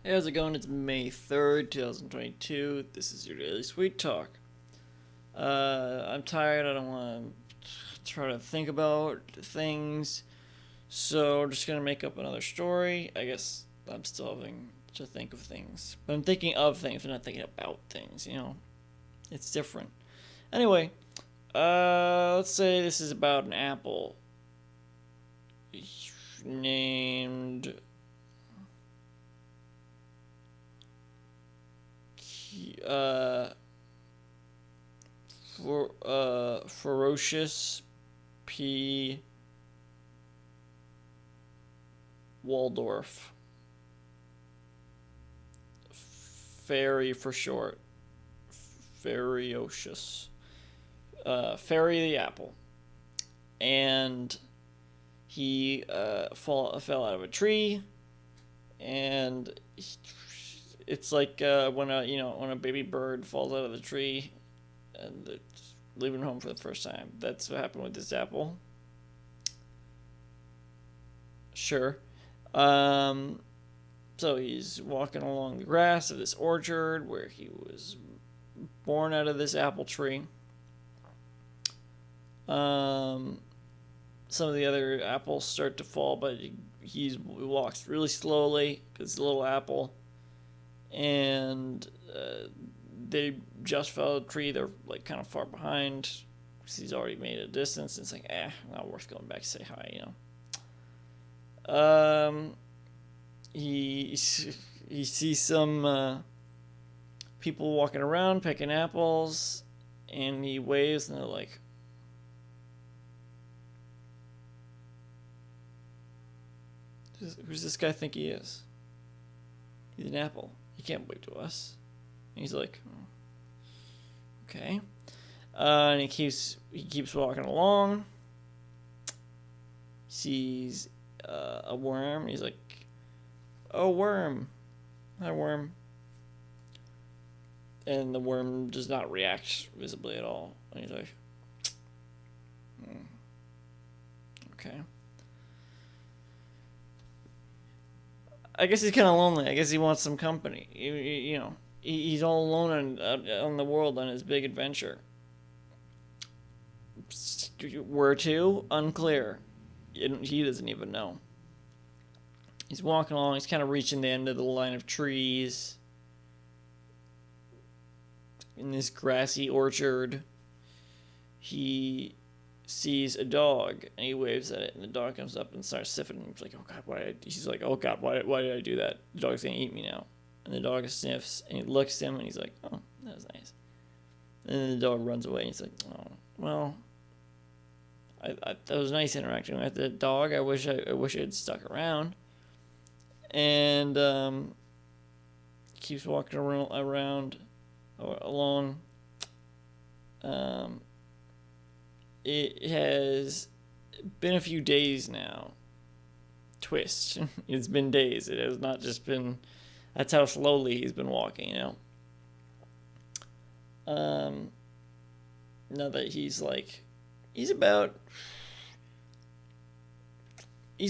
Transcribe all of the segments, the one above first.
Hey, how's it going? It's May 3rd, 2022. This is your Daily Sweet Talk. I'm tired. I don't want to try to think about things. So I'm just going to make up another story. I guess I'm still having to think of things. But I'm thinking of things. I'm not thinking about things. It's different. Anyway, let's say this is about an apple named uh, Ferocious P. Waldorf. Fairy for short. Ferocious. Fairy the apple. And he fell out of a tree, and it's like when a baby bird falls out of the tree and it's leaving home for the first time. That's what happened with this apple. Sure. Um, so he's walking along the grass of this orchard where he was born out of this apple tree. Um, some of the other apples start to fall, but he walks really slowly because it's a little apple, and they just fell out of the tree. They're like kind of far behind because he's already made a distance. And it's like, not worth going back to say hi. He sees some people walking around picking apples, and he waves, and they're like, "Who's this guy think he is? He's an apple. He can't wave to us." And he's like, "Oh, okay." And he keeps walking along. Sees a worm. He's like, "Oh, worm. Hi, worm." And the worm does not react visibly at all. And he's like, okay. I guess he's kind of lonely. I guess he wants some company. He's all alone on the world on his big adventure. Where to? Unclear. He doesn't even know. He's walking along. He's kind of reaching the end of the line of trees in this grassy orchard. He sees a dog, and he waves at it, and the dog comes up and starts sniffing. He's like, "Oh God, He's like, "Oh God, why did I do that? The dog's gonna eat me now." And the dog sniffs, and he looks at him, and he's like, "Oh, that was nice." And then the dog runs away, and he's like, "Oh, well, that was nice interacting with the dog. I wish I had stuck around." And keeps walking around along. It has been a few days now. Twist. It's been days. It has not just been. That's how slowly he's been walking. Now that he's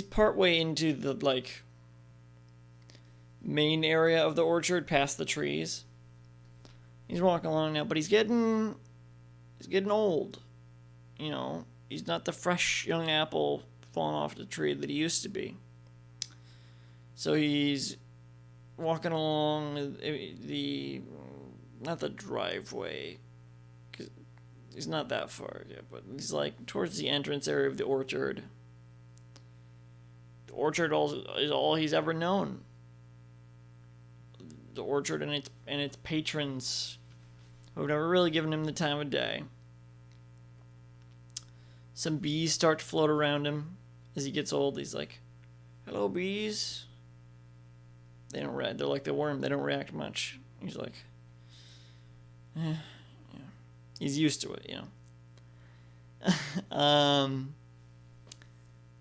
partway into the main area of the orchard, past the trees. He's walking along now, but he's getting old. He's not the fresh young apple falling off the tree that he used to be. So he's walking along not the driveway, because he's not that far yet, but he's towards the entrance area of the orchard. The orchard is all he's ever known. The orchard and its patrons who have never really given him the time of day. Some bees start to float around him as he gets old. He's like, "Hello, bees." They don't react. They're like the worm. They don't react much. He's like, yeah. He's used to it,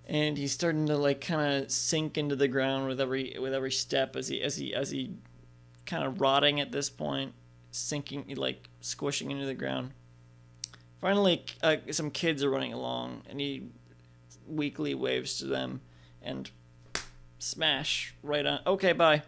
And he's starting to kind of sink into the ground with every step as he kind of rotting at this point, sinking, squishing into the ground. Finally, some kids are running along, and he weakly waves to them, and smash right on. Okay, bye.